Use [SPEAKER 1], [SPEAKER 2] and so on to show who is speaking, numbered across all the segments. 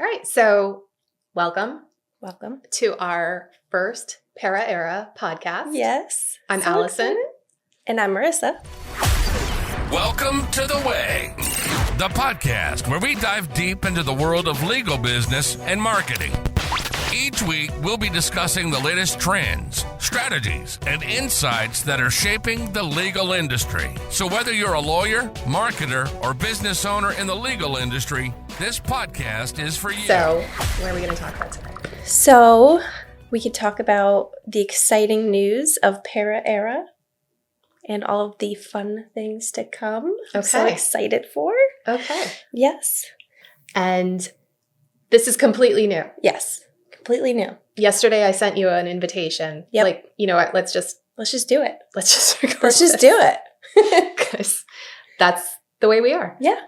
[SPEAKER 1] All right, so welcome
[SPEAKER 2] Welcome.
[SPEAKER 1] to our first Para Era podcast.
[SPEAKER 2] Yes.
[SPEAKER 1] I'm
[SPEAKER 2] so
[SPEAKER 1] Allison.
[SPEAKER 2] Excited. And I'm Marisa.
[SPEAKER 3] Welcome to The Way, the podcast where we dive deep into the world of legal business and marketing. Each week, we'll be discussing the latest trends, strategies, and insights that are shaping the legal industry. So whether you're a lawyer, marketer, or business owner in the legal industry, this podcast is for you.
[SPEAKER 1] So, what are we going to talk about today?
[SPEAKER 2] So, we could talk about the exciting news of Para Era and all of the fun things to come. I'm so excited for.
[SPEAKER 1] Okay.
[SPEAKER 2] Yes.
[SPEAKER 1] And this is completely new.
[SPEAKER 2] Yes. Completely new.
[SPEAKER 1] Yesterday, I sent you an invitation.
[SPEAKER 2] Yep.
[SPEAKER 1] Like, you know what? Let's just
[SPEAKER 2] do it.
[SPEAKER 1] Let's just record
[SPEAKER 2] Let's just do it.
[SPEAKER 1] Because that's the way we are.
[SPEAKER 2] Yeah.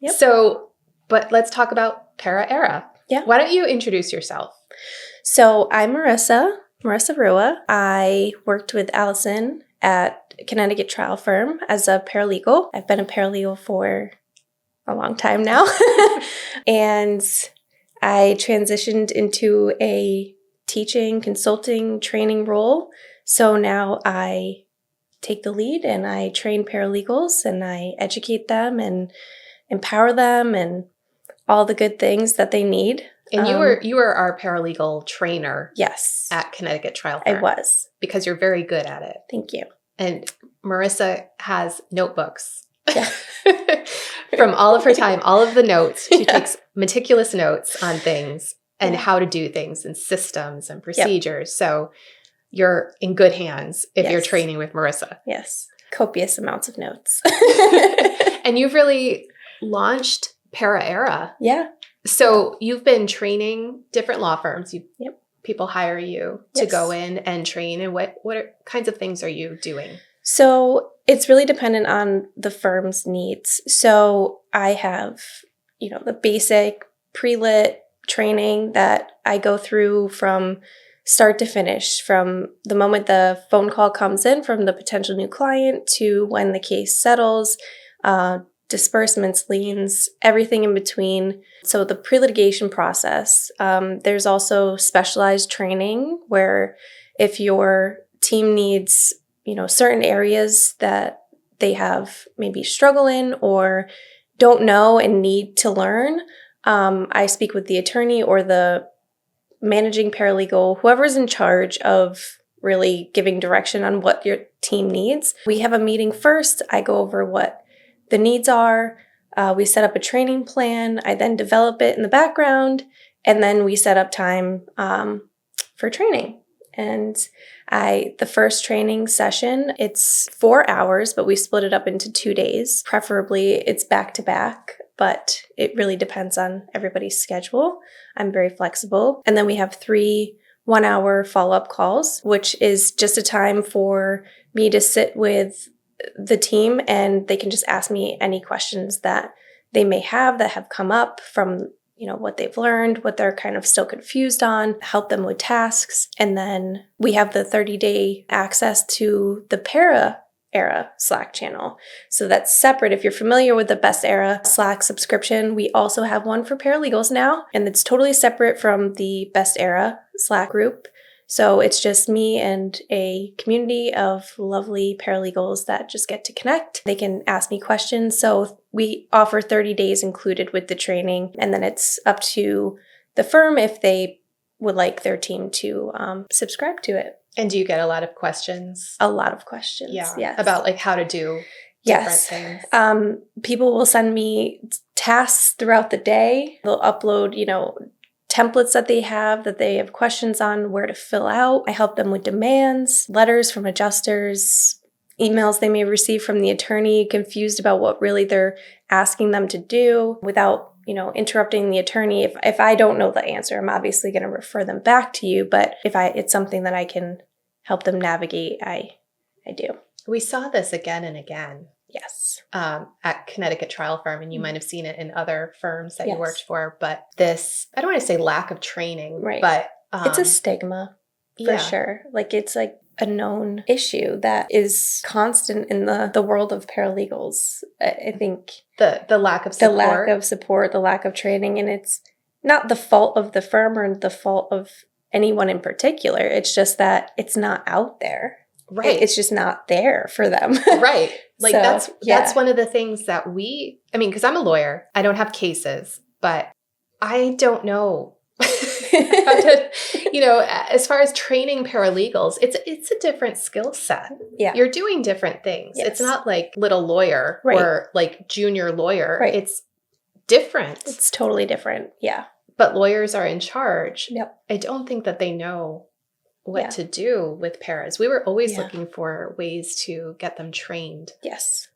[SPEAKER 2] Yep.
[SPEAKER 1] So, but let's talk about Para Era.
[SPEAKER 2] Yeah.
[SPEAKER 1] Why don't you introduce yourself?
[SPEAKER 2] So, I'm Marisa Rua. I worked with Allison at Connecticut trial firm as a paralegal. I've been a paralegal for a long time now. And I transitioned into a teaching, consulting, training role. So now I take the lead and I train paralegals and I educate them and empower them and all the good things that they need.
[SPEAKER 1] And you were our paralegal trainer.
[SPEAKER 2] Yes.
[SPEAKER 1] At Connecticut trial firm.
[SPEAKER 2] I was.
[SPEAKER 1] Because you're very good at it.
[SPEAKER 2] Thank you.
[SPEAKER 1] And Marisa has notebooks.
[SPEAKER 2] Yeah.
[SPEAKER 1] From all of her time, all of the notes. She takes meticulous notes on things and how to do things and systems and procedures. Yep. So you're in good hands if you're training with Marisa.
[SPEAKER 2] Yes. Copious amounts of notes.
[SPEAKER 1] And you've really launched Para Era.
[SPEAKER 2] Yeah.
[SPEAKER 1] So you've been training different law firms. People hire you to go in and train. And what kinds of things are you doing?
[SPEAKER 2] So it's really dependent on the firm's needs. So I have, the basic pre-lit training that I go through from start to finish, from the moment the phone call comes in from the potential new client to when the case settles, disbursements, liens, everything in between. So the pre-litigation process. There's also specialized training where if your team needs certain areas that they have maybe struggle in or don't know and need to learn, I speak with the attorney or the managing paralegal, whoever's in charge of really giving direction on what your team needs. We have a meeting first. I go over what the needs are. We set up a training plan. I then develop it in the background, and then we set up time for training. And the first training session, it's 4 hours, but we split it up into 2 days. Preferably it's back to back, but it really depends on everybody's schedule. I'm very flexible. And then we have 3 1-hour follow-up calls, which is just a time for me to sit with the team and they can just ask me any questions that they may have that have come up from what they've learned, what they're kind of still confused on, help them with tasks. And then we have the 30-day access to the Para Era Slack channel. So that's separate. If you're familiar with the Best Era Slack subscription, we also have one for paralegals now, and it's totally separate from the Best Era Slack group. So it's just me and a community of lovely paralegals that just get to connect. They can ask me questions. So we offer 30 days included with the training. And then it's up to the firm if they would like their team to subscribe to it.
[SPEAKER 1] And do you get a lot of questions?
[SPEAKER 2] A lot of questions, yes.
[SPEAKER 1] About how to do different things.
[SPEAKER 2] People will send me tasks throughout the day. They'll upload, templates that they have questions on, where to fill out. I help them with demands, letters from adjusters, emails they may receive from the attorney, confused about what really they're asking them to do without, interrupting the attorney. If I don't know the answer, I'm obviously going to refer them back to you. But if it's something that I can help them navigate, I do.
[SPEAKER 1] We saw this again and again.
[SPEAKER 2] Yes.
[SPEAKER 1] At Connecticut trial firm, and you might have seen it in other firms that you worked for, but this, I don't want to say lack of training, but
[SPEAKER 2] it's a stigma for sure. It's a known issue that is constant in the world of paralegals. I think
[SPEAKER 1] the lack of support,
[SPEAKER 2] the lack of training, and it's not the fault of the firm or the fault of anyone in particular. It's just that it's not out there.
[SPEAKER 1] Right.
[SPEAKER 2] It's just not there for them.
[SPEAKER 1] Right. Like
[SPEAKER 2] So,
[SPEAKER 1] that's one of the things that because I'm a lawyer, I don't have cases, but I don't know how to, as far as training paralegals, it's a different skill set.
[SPEAKER 2] Yeah.
[SPEAKER 1] You're doing different things.
[SPEAKER 2] Yes.
[SPEAKER 1] It's not like little lawyer
[SPEAKER 2] Right.
[SPEAKER 1] or like junior lawyer.
[SPEAKER 2] Right.
[SPEAKER 1] It's different.
[SPEAKER 2] It's totally different. Yeah.
[SPEAKER 1] But lawyers are in charge.
[SPEAKER 2] Yep.
[SPEAKER 1] I don't think that they know what
[SPEAKER 2] Yeah.
[SPEAKER 1] to do with paras. We were always
[SPEAKER 2] Yeah.
[SPEAKER 1] looking for ways to get them trained.
[SPEAKER 2] Yes.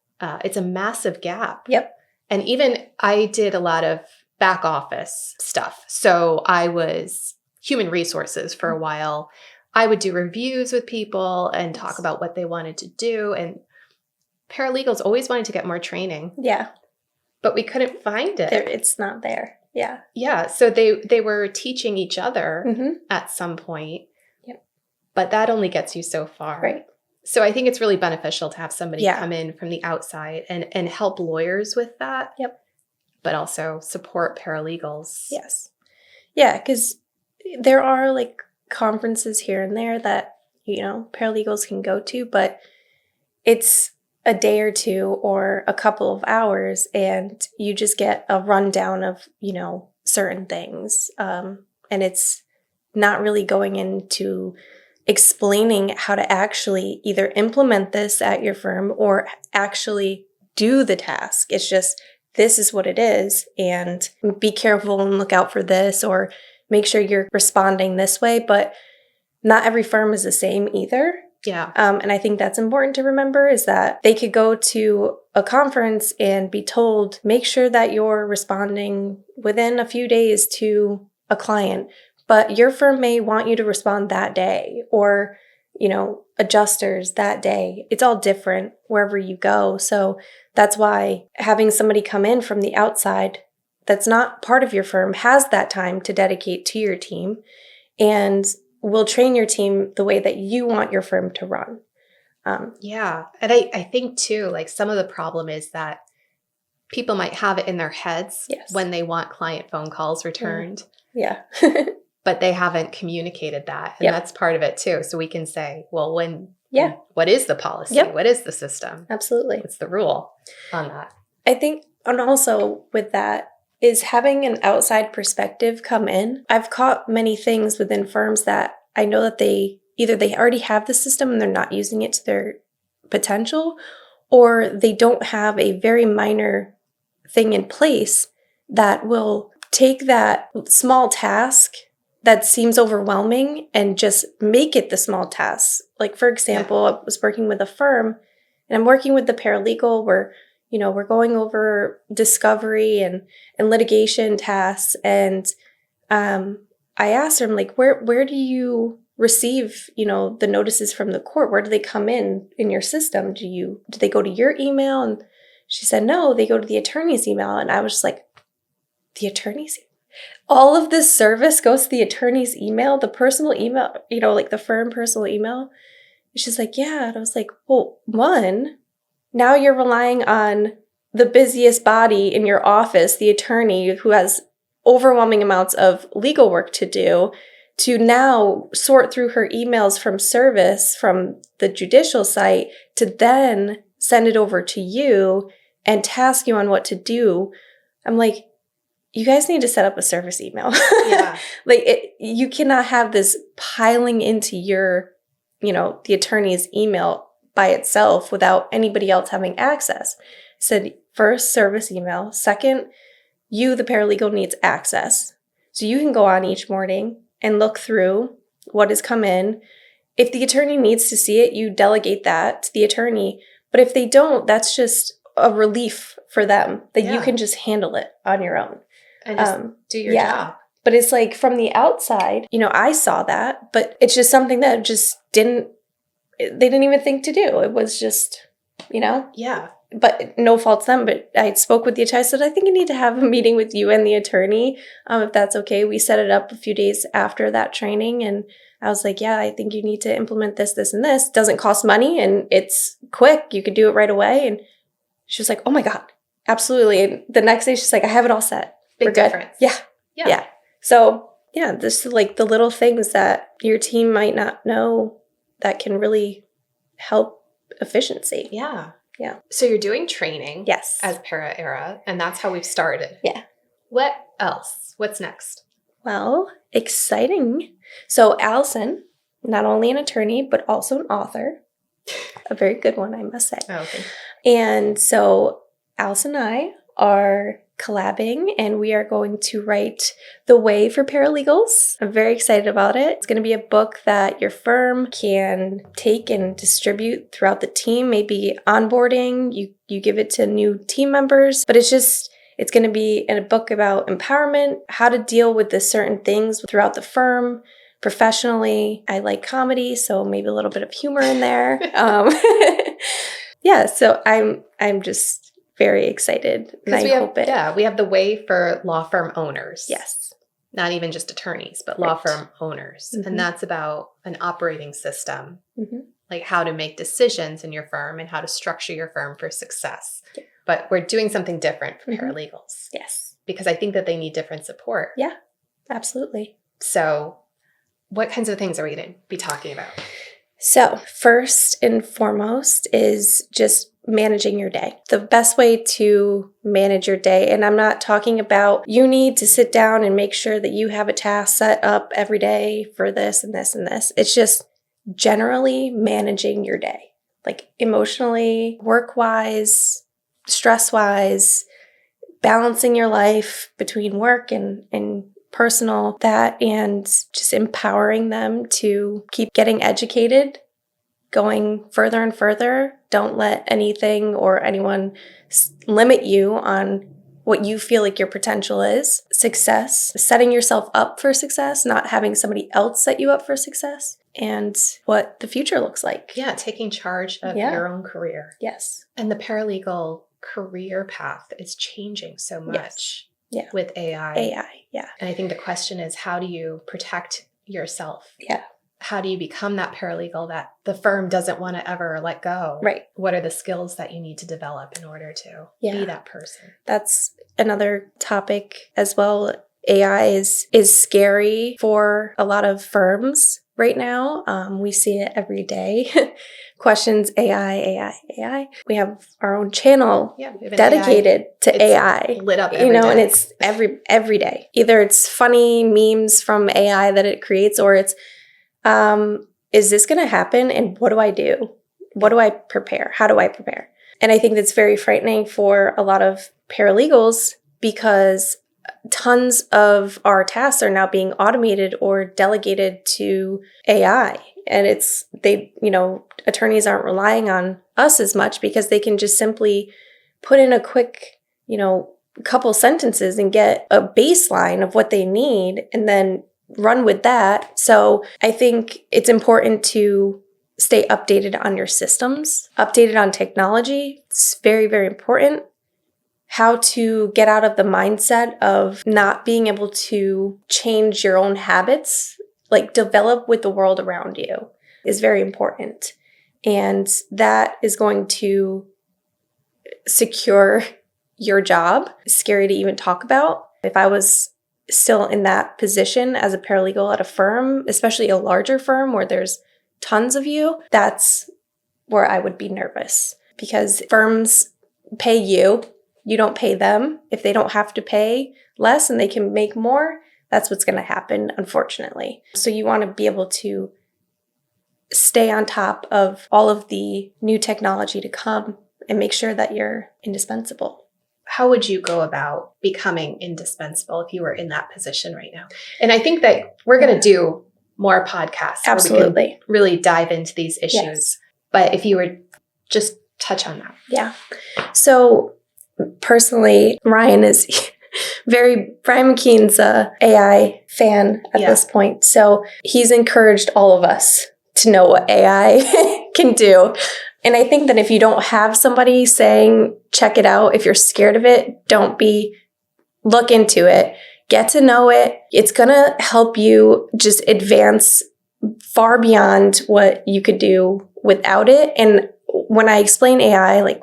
[SPEAKER 1] It's a massive gap.
[SPEAKER 2] Yep.
[SPEAKER 1] And even I did a lot of back office stuff. So I was human resources for a while. I would do reviews with people and talk about what they wanted to do. And paralegals always wanted to get more training,
[SPEAKER 2] Yeah.
[SPEAKER 1] but we couldn't find it.
[SPEAKER 2] It's not there. Yeah.
[SPEAKER 1] Yeah. So they were teaching each other
[SPEAKER 2] Mm-hmm.
[SPEAKER 1] at some point.
[SPEAKER 2] Yep.
[SPEAKER 1] But that only gets you so far.
[SPEAKER 2] Right.
[SPEAKER 1] So I think it's really beneficial to have somebody
[SPEAKER 2] Yeah.
[SPEAKER 1] come in from the outside and help lawyers with that.
[SPEAKER 2] Yep.
[SPEAKER 1] But also support paralegals.
[SPEAKER 2] Yes. Yeah, because there are like conferences here and there that, paralegals can go to, but it's a day or two or a couple of hours and you just get a rundown of, certain things. And it's not really going into explaining how to actually either implement this at your firm or actually do the task. It's just, this is what it is, and be careful and look out for this, or make sure you're responding this way. But not every firm is the same either.
[SPEAKER 1] Yeah.
[SPEAKER 2] And I think that's important to remember, is that they could go to a conference and be told, make sure that you're responding within a few days to a client, but your firm may want you to respond that day, or, adjusters that day. It's all different wherever you go. So that's why having somebody come in from the outside that's not part of your firm has that time to dedicate to your team and will train your team the way that you want your firm to run.
[SPEAKER 1] Yeah. And I think too, like some of the problem is that people might have it in their heads
[SPEAKER 2] Yes.
[SPEAKER 1] when they want client phone calls returned,
[SPEAKER 2] Yeah.
[SPEAKER 1] but they haven't communicated that. And
[SPEAKER 2] Yep.
[SPEAKER 1] that's part of it too. So we can say, well,
[SPEAKER 2] Yeah.
[SPEAKER 1] what is the policy?
[SPEAKER 2] Yep.
[SPEAKER 1] What is the system?
[SPEAKER 2] Absolutely.
[SPEAKER 1] What's the rule on that?
[SPEAKER 2] I think, and also with that, is having an outside perspective come in. I've caught many things within firms that I know that they already have the system and they're not using it to their potential, or they don't have a very minor thing in place that will take that small task that seems overwhelming and just make it the small tasks. Like, for example, I was working with a firm and I'm working with the paralegal where, we're going over discovery and litigation tasks. And I asked her, I'm like, where do you receive, the notices from the court? Where do they come in your system? Do they go to your email? And she said, no, they go to the attorney's email. And I was just like, the attorney's email? All of this service goes to the attorney's email, the personal email, like the firm personal email. And she's like, yeah. And I was like, well, one, now you're relying on the busiest body in your office, the attorney who has overwhelming amounts of legal work to do, to now sort through her emails from service, from the judicial site, to then send it over to you and task you on what to do. I'm like, you guys need to set up a service email.
[SPEAKER 1] Yeah.
[SPEAKER 2] You cannot have this piling into your, the attorney's email by itself without anybody else having access. I said, first, service email. Second, you, the paralegal, needs access. So you can go on each morning and look through what has come in. If the attorney needs to see it, you delegate that to the attorney. But if they don't, that's just a relief for them that you can just handle it on your own.
[SPEAKER 1] And just do your job.
[SPEAKER 2] But it's like from the outside, I saw that, but it's just something that just they didn't even think to do. It was just,
[SPEAKER 1] Yeah.
[SPEAKER 2] But no fault to them. But I spoke with the attorney. I said, I think I need to have a meeting with you and the attorney, if that's okay. We set it up a few days after that training. And I was like, yeah, I think you need to implement this, this, and this. It doesn't cost money and it's quick. You could do it right away. And she was like, oh my God, absolutely. And the next day she's like, I have it all set.
[SPEAKER 1] Big
[SPEAKER 2] We're good.
[SPEAKER 1] difference.
[SPEAKER 2] Yeah. So yeah, this is like the little things that your team might not know that can really help efficiency.
[SPEAKER 1] Yeah.
[SPEAKER 2] Yeah.
[SPEAKER 1] So you're doing training
[SPEAKER 2] Yes.
[SPEAKER 1] as Para Era, and that's how we've started.
[SPEAKER 2] Yeah.
[SPEAKER 1] What else? What's next?
[SPEAKER 2] Well, exciting. So Allison, not only an attorney, but also an author. A very good one, I must say.
[SPEAKER 1] Oh, okay.
[SPEAKER 2] And so Allison and I are collabing, and we are going to write The Way for Paralegals. I'm very excited about it. It's going to be a book that your firm can take and distribute throughout the team, maybe onboarding, you give it to new team members, but it's going to be a book about empowerment, how to deal with the certain things throughout the firm. Professionally, I like comedy, so maybe a little bit of humor in there. Yeah, so I'm just very excited, and I hope it.
[SPEAKER 1] Yeah, we have The Way for law firm owners.
[SPEAKER 2] Yes.
[SPEAKER 1] Not even just attorneys, but law
[SPEAKER 2] Right.
[SPEAKER 1] firm owners.
[SPEAKER 2] Mhm.
[SPEAKER 1] And that's about an operating system,
[SPEAKER 2] Mm-hmm.
[SPEAKER 1] like how to make decisions in your firm and how to structure your firm for success.
[SPEAKER 2] Yeah.
[SPEAKER 1] But we're doing something different for
[SPEAKER 2] Mhm.
[SPEAKER 1] paralegals
[SPEAKER 2] Yes.
[SPEAKER 1] because I think that they need different support.
[SPEAKER 2] Yeah, absolutely.
[SPEAKER 1] So what kinds of things are we going to be talking about?
[SPEAKER 2] So first and foremost is just managing your day. The best way to manage your day, and I'm not talking about you need to sit down and make sure that you have a task set up every day for this and this and this. It's just generally managing your day, like emotionally, work-wise, stress-wise, balancing your life between work and personal, that, and just empowering them to keep getting educated, going further and further. Don't let anything or anyone limit you on what you feel like your potential is. Success, setting yourself up for success, not having somebody else set you up for success, and what the future looks like.
[SPEAKER 1] Yeah, taking charge of
[SPEAKER 2] Yeah.
[SPEAKER 1] your own career.
[SPEAKER 2] Yes.
[SPEAKER 1] And the paralegal career path is changing so much
[SPEAKER 2] Yeah.
[SPEAKER 1] with AI.
[SPEAKER 2] AI. Yeah.
[SPEAKER 1] And I think the question is, how do you protect yourself?
[SPEAKER 2] Yeah.
[SPEAKER 1] How do you become that paralegal that the firm doesn't want to ever let go?
[SPEAKER 2] Right.
[SPEAKER 1] What are the skills that you need to develop in order to
[SPEAKER 2] Yeah.
[SPEAKER 1] be that person?
[SPEAKER 2] That's another topic as well. AI is scary for a lot of firms right now. We see it every day. Questions, AI. We have our own channel
[SPEAKER 1] Yeah, we have an
[SPEAKER 2] dedicated to
[SPEAKER 1] It's
[SPEAKER 2] AI.
[SPEAKER 1] lit up every
[SPEAKER 2] And
[SPEAKER 1] day.
[SPEAKER 2] it's every day. Either it's funny memes from AI that it creates, or it's, is this going to happen? And what do I do? What do I prepare? How do I prepare? And I think that's very frightening for a lot of paralegals because tons of our tasks are now being automated or delegated to AI. And attorneys aren't relying on us as much because they can just simply put in a quick, couple sentences and get a baseline of what they need and then run with that. So I think it's important to stay updated on your systems, updated on technology. It's very, very important. How to get out of the mindset of not being able to change your own habits, like develop with the world around you, is very important. And that is going to secure your job. It's scary to even talk about. If I was still in that position as a paralegal at a firm, especially a larger firm where there's tons of you, that's where I would be nervous because firms pay you. You don't pay them. If they don't have to pay less and they can make more, that's what's going to happen, unfortunately. So you want to be able to stay on top of all of the new technology to come and make sure that you're indispensable.
[SPEAKER 1] How would you go about becoming indispensable if you were in that position right now? And I think that we're going to do more podcasts where we
[SPEAKER 2] Absolutely.
[SPEAKER 1] can really dive into these issues.
[SPEAKER 2] Yes.
[SPEAKER 1] But if you were just touch on that.
[SPEAKER 2] Yeah. So personally, Ryan McKeen's a AI fan at this point. So he's encouraged all of us to know what AI can do. And I think that if you don't have somebody saying, check it out, if you're scared of it, look into it, get to know it. It's going to help you just advance far beyond what you could do without it. And when I explain AI, like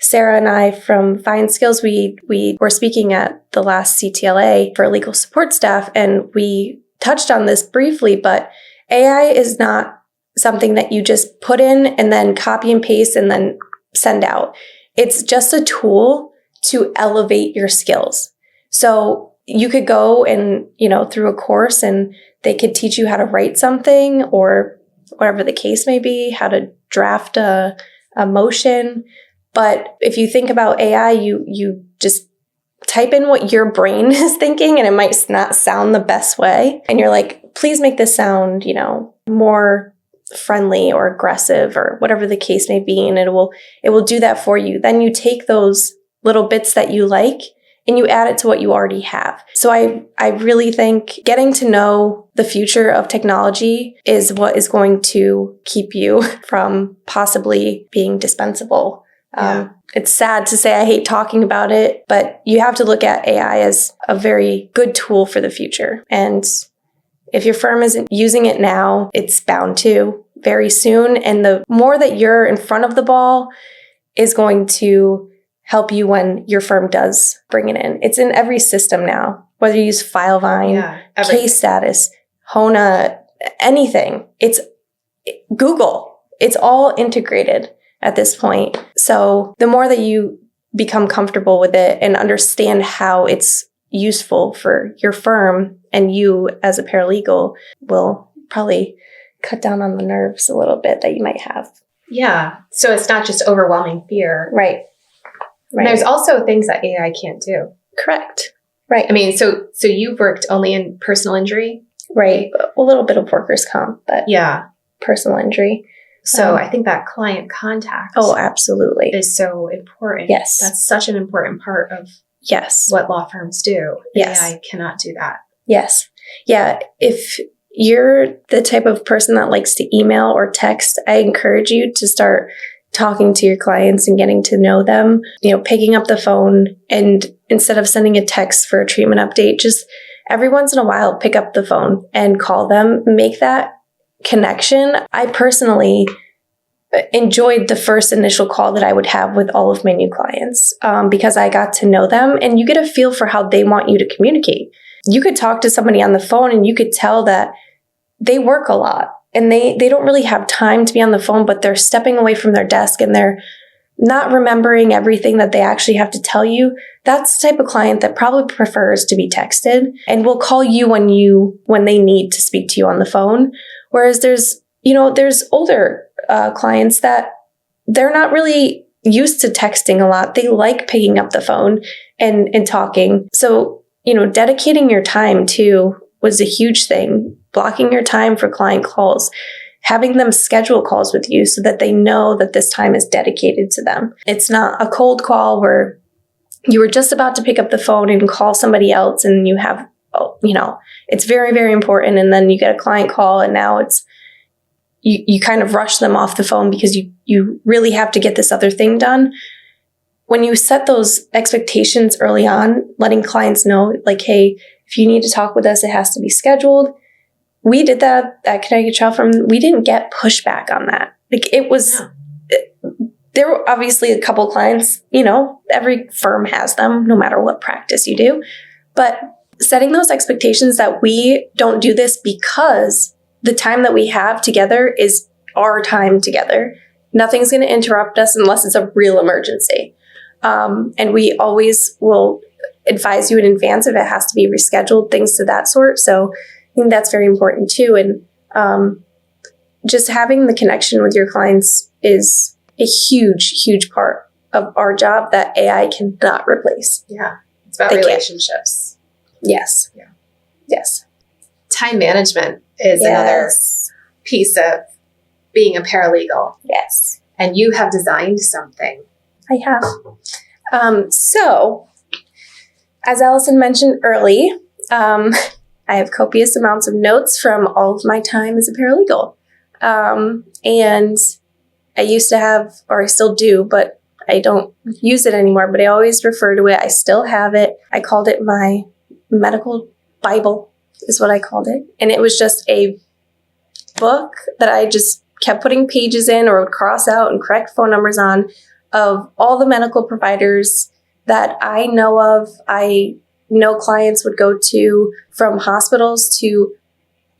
[SPEAKER 2] Sarah and I from Fine Skills, we were speaking at the last CTLA for legal support staff, and we touched on this briefly, but AI is not something that you just put in and then copy and paste and then send out. It's just a tool to elevate your skills. So you could go and, through a course, and they could teach you how to write something or whatever the case may be, how to draft a motion. But if you think about AI, you just type in what your brain is thinking, and it might not sound the best way. And you're like, please make this sound, more friendly or aggressive or whatever the case may be. And it will do that for you. Then you take those little bits that you like and you add it to what you already have. So I really think getting to know the future of technology is what is going to keep you from possibly being dispensable. It's sad to say, I hate talking about it, but you have to look at AI as a very good tool for the future. And if your firm isn't using it now, it's bound to very soon. And the more that you're in front of the ball is going to help you when your firm does bring it in. It's in every system now, whether you use Filevine, Case Status, Hona, anything. It's Google. It's all integrated at this point. So the more that you become comfortable with it and understand how it's useful for your firm, and you as a paralegal will probably cut down on the nerves a little bit that you might have.
[SPEAKER 1] Yeah. So it's not just overwhelming fear.
[SPEAKER 2] Right.
[SPEAKER 1] And there's also things that AI can't do.
[SPEAKER 2] Correct. Right.
[SPEAKER 1] I mean, so you've worked only in personal injury?
[SPEAKER 2] Right. A little bit of workers' comp, but personal injury.
[SPEAKER 1] So I think that client contact
[SPEAKER 2] absolutely
[SPEAKER 1] is so important.
[SPEAKER 2] Yes.
[SPEAKER 1] That's such an important part of what law firms do.
[SPEAKER 2] Yes.
[SPEAKER 1] AI cannot do that.
[SPEAKER 2] Yes. Yeah. If you're the type of person that likes to email or text, I encourage you to start talking to your clients and getting to know them, picking up the phone, and instead of sending a text for a treatment update, just every once in a while, pick up the phone and call them, make that connection. I personally enjoyed the first initial call that I would have with all of my new clients because I got to know them, and you get a feel for how they want you to communicate. You could talk to somebody on the phone and you could tell that they work a lot and they don't really have time to be on the phone, but they're stepping away from their desk and they're not remembering everything that they actually have to tell you. That's the type of client that probably prefers to be texted and will call you when they need to speak to you on the phone. Whereas there's older clients that they're not really used to texting a lot. They like picking up the phone and talking. So, dedicating your time too was a huge thing. Blocking your time for client calls, having them schedule calls with you so that they know that this time is dedicated to them. It's not a cold call where you were just about to pick up the phone and call somebody else and you have, it's very, very important. And then you get a client call and now it's, you kind of rush them off the phone because you really have to get this other thing done. When you set those expectations early on, letting clients know, like, hey, if you need to talk with us, it has to be scheduled. We did that at Connecticut Trial Firm. We didn't get pushback on that. There were obviously a couple clients, every firm has them, no matter what practice you do. But setting those expectations that we don't do this because the time that we have together is our time together. Nothing's going to interrupt us unless it's a real emergency. And we always will advise you in advance if it has to be rescheduled, things to that sort. So I think that's very important too. And just having the connection with your clients is a huge, huge part of our job that AI cannot replace.
[SPEAKER 1] Yeah. It's about relationships.
[SPEAKER 2] Yes.
[SPEAKER 1] Yeah.
[SPEAKER 2] Yes.
[SPEAKER 1] Time management is another piece of being a paralegal.
[SPEAKER 2] Yes.
[SPEAKER 1] And you have designed something.
[SPEAKER 2] I have. So, as Allison mentioned early, I have copious amounts of notes from all of my time as a paralegal. And I used to have, or I still do, but I don't use it anymore, but I always refer to it. I still have it. I called it my medical Bible, is what I called it. And it was just a book that I just kept putting pages in or would cross out and correct phone numbers on of all the medical providers that I know of. I know clients would go to, from hospitals to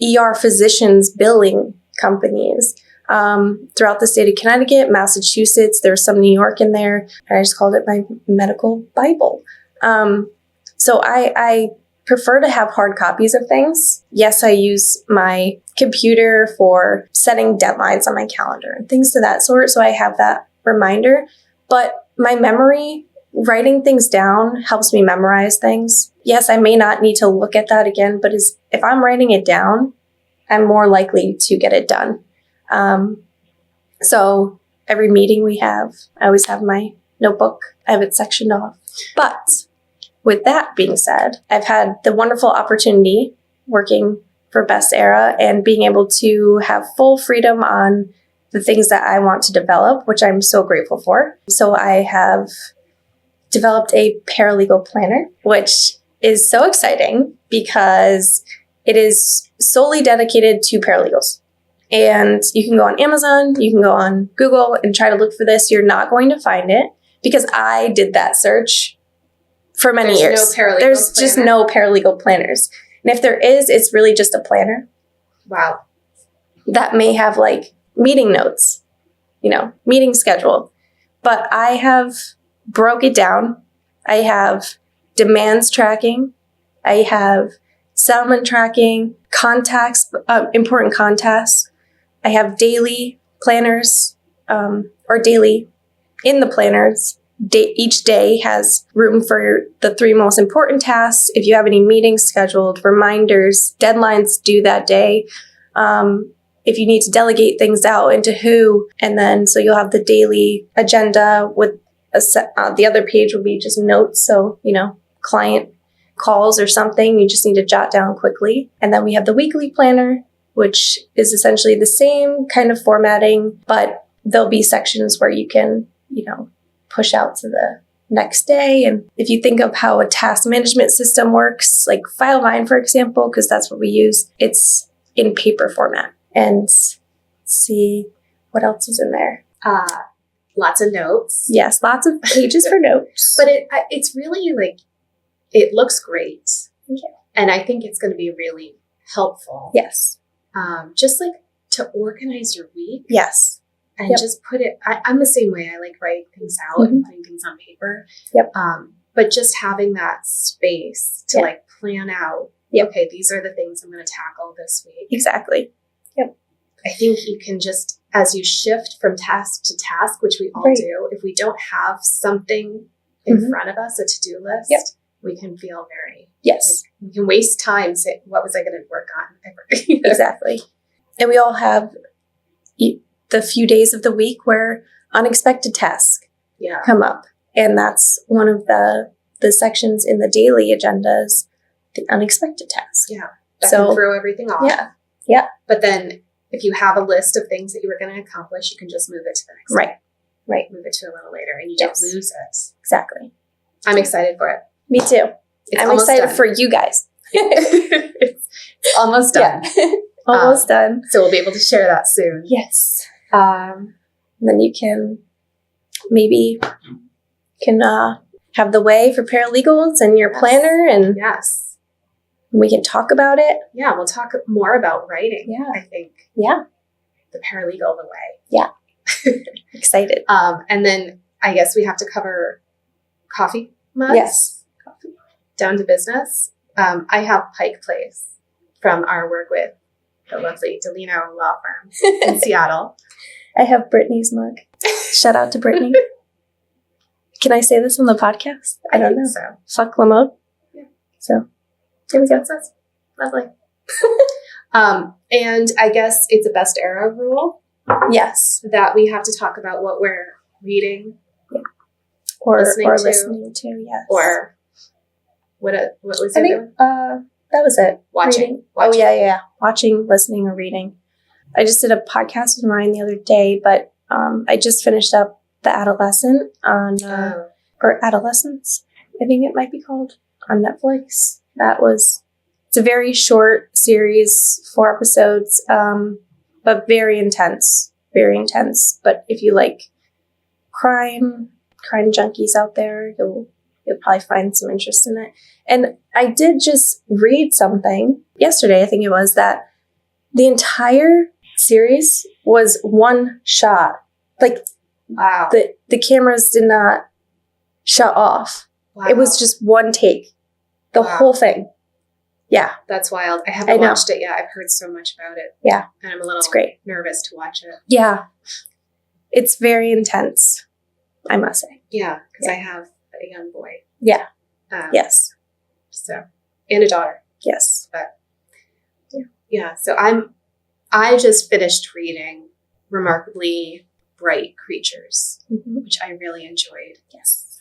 [SPEAKER 2] ER physicians, billing companies throughout the state of Connecticut, Massachusetts. There's some New York in there. And I just called it my medical Bible. So I prefer to have hard copies of things. Yes, I use my computer for setting deadlines on my calendar and things of that sort. So I have that reminder. But my memory, writing things down, helps me memorize things. Yes, I may not need to look at that again, but if I'm writing it down, I'm more likely to get it done. So every meeting we have, I always have my notebook. I have it sectioned off. But with that being said, I've had the wonderful opportunity working for Best Era and being able to have full freedom on the things that I want to develop, which I'm so grateful for. So I have developed a paralegal planner, which is so exciting because it is solely dedicated to paralegals. And you can go on Amazon, you can go on Google and try to look for this. You're not going to find it because I did that search for many years. There's just no paralegal planners. And if there is, it's really just a planner.
[SPEAKER 1] Wow.
[SPEAKER 2] That may have like meeting notes, meeting schedule. But I have broke it down. I have demands tracking. I have settlement tracking, contacts, important contacts. I have daily planners, or daily in the planners. Each day has room for the 3 most important tasks. If you have any meetings scheduled, reminders, deadlines due that day. If you need to delegate things out into who, and then so you'll have the daily agenda with the other page will be just notes. So, client calls or something, you just need to jot down quickly. And then we have the weekly planner, which is essentially the same kind of formatting, but there'll be sections where you can, push out to the next day. And if you think of how a task management system works, like FileMine, for example, because that's what we use, it's in paper format. And let's see what else is in there.
[SPEAKER 1] Lots of notes.
[SPEAKER 2] Yes, lots of pages for notes.
[SPEAKER 1] But it's really like, it looks great.
[SPEAKER 2] Thank you.
[SPEAKER 1] And I think it's going to be really helpful.
[SPEAKER 2] Yes.
[SPEAKER 1] Just like to organize your week.
[SPEAKER 2] Yes.
[SPEAKER 1] And just put it, I'm the same way. I like writing things out and putting things on paper.
[SPEAKER 2] Yep.
[SPEAKER 1] But just having that space to like plan out, okay, these are the things I'm going to tackle this week.
[SPEAKER 2] Exactly. Yep.
[SPEAKER 1] I think you can just, as you shift from task to task, which we all do, if we don't have something in front of us, a to-do list, we can feel very, like, we can waste time saying, what was I going to work on?
[SPEAKER 2] Exactly. And we all have the few days of the week where unexpected tasks come up. And that's one of the sections in the daily agendas, the unexpected task.
[SPEAKER 1] Yeah. That can throw everything off.
[SPEAKER 2] Yeah. Yeah.
[SPEAKER 1] But then if you have a list of things that you were going to accomplish, you can just move it to the next day. Right. Move it to a little later and you don't lose it.
[SPEAKER 2] Exactly.
[SPEAKER 1] I'm excited for it.
[SPEAKER 2] Me too. I'm excited for you guys.
[SPEAKER 1] It's almost done.
[SPEAKER 2] Yeah. Almost done.
[SPEAKER 1] So we'll be able to share that soon.
[SPEAKER 2] Yes. Then you can have the way for paralegals and your planner, and we can talk about it.
[SPEAKER 1] Yeah, we'll talk more about writing.
[SPEAKER 2] Yeah.
[SPEAKER 1] I think.
[SPEAKER 2] Yeah.
[SPEAKER 1] The paralegal the way.
[SPEAKER 2] Yeah. Excited.
[SPEAKER 1] And then I guess we have to cover coffee mugs.
[SPEAKER 2] Yes.
[SPEAKER 1] Coffee. Down to business. I have Pike Place from our work with the lovely Delino Law Firm in Seattle.
[SPEAKER 2] I have Brittany's mug. Shout out to Brittany. Can I say this on the podcast? I don't know.
[SPEAKER 1] So.
[SPEAKER 2] Fuck Lamode.
[SPEAKER 1] Yeah.
[SPEAKER 2] So there we go.
[SPEAKER 1] That's lovely. And I guess it's a Best Era rule.
[SPEAKER 2] Yes.
[SPEAKER 1] That we have to talk about what we're reading.
[SPEAKER 2] Yeah. Or listening to, yes.
[SPEAKER 1] Or what was it?
[SPEAKER 2] I think that was it.
[SPEAKER 1] Watching.
[SPEAKER 2] Oh, yeah. Watching, listening, or reading. I just did a podcast with Ryan the other day, but I just finished up The Adolescent or Adolescence, I think it might be called, on Netflix. It's a very short series, 4 episodes, but very intense. But if you like crime junkies out there, you'll probably find some interest in it. And I did just read something yesterday, I think it was, that the entire series was one shot. Like,
[SPEAKER 1] Wow.
[SPEAKER 2] the cameras did not shut off.
[SPEAKER 1] Wow.
[SPEAKER 2] It was just one take. The
[SPEAKER 1] Wow.
[SPEAKER 2] whole thing. Yeah.
[SPEAKER 1] That's wild. I
[SPEAKER 2] I
[SPEAKER 1] haven't
[SPEAKER 2] know.
[SPEAKER 1] watched it yet. I've heard so much about it.
[SPEAKER 2] Yeah.
[SPEAKER 1] And I'm a little
[SPEAKER 2] It's great.
[SPEAKER 1] nervous to watch it.
[SPEAKER 2] Yeah. It's very intense, I must say.
[SPEAKER 1] Yeah, because
[SPEAKER 2] Yeah.
[SPEAKER 1] I have a young boy.
[SPEAKER 2] Yeah.
[SPEAKER 1] Yes. So, and a daughter.
[SPEAKER 2] Yes.
[SPEAKER 1] But yeah, so I just finished reading Remarkably Bright Creatures,
[SPEAKER 2] Mm-hmm.
[SPEAKER 1] which I really enjoyed.
[SPEAKER 2] Yes.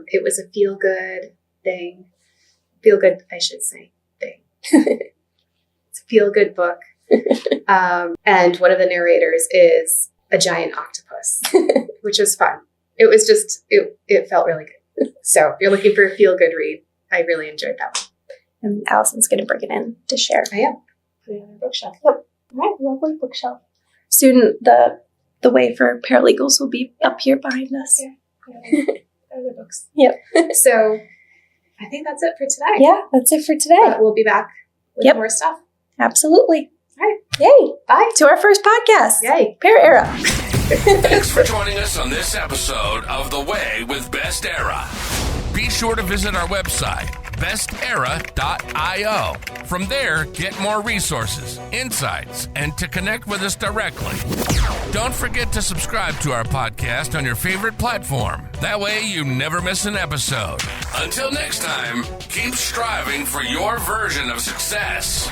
[SPEAKER 1] It was a feel-good thing. Feel-good, I should say, thing. It's a feel-good book. And one of the narrators is a giant octopus, which was fun. It was just, it felt really good. So if you're looking for a feel-good read, I really enjoyed that one.
[SPEAKER 2] And Allison's going to bring it in to share.
[SPEAKER 1] I am. Put it on our bookshelf.
[SPEAKER 2] Yep. All right, lovely bookshelf. Soon the way for paralegals will be up here behind us.
[SPEAKER 1] Yeah. Other books.
[SPEAKER 2] Yep.
[SPEAKER 1] So I think that's it for today.
[SPEAKER 2] Yeah, that's it for today.
[SPEAKER 1] But we'll be back with
[SPEAKER 2] Yep.
[SPEAKER 1] more stuff.
[SPEAKER 2] Absolutely.
[SPEAKER 1] All right.
[SPEAKER 2] Yay.
[SPEAKER 1] Bye.
[SPEAKER 2] To our first podcast.
[SPEAKER 1] Yay.
[SPEAKER 2] Para Era.
[SPEAKER 3] Thanks for joining us on this episode of The Way with Best Era. Be sure to visit our website, bestera.io. From there, get more resources, insights, and to connect with us directly. Don't forget to subscribe to our podcast on your favorite platform. That way you never miss an episode. Until next time, keep striving for your version of success.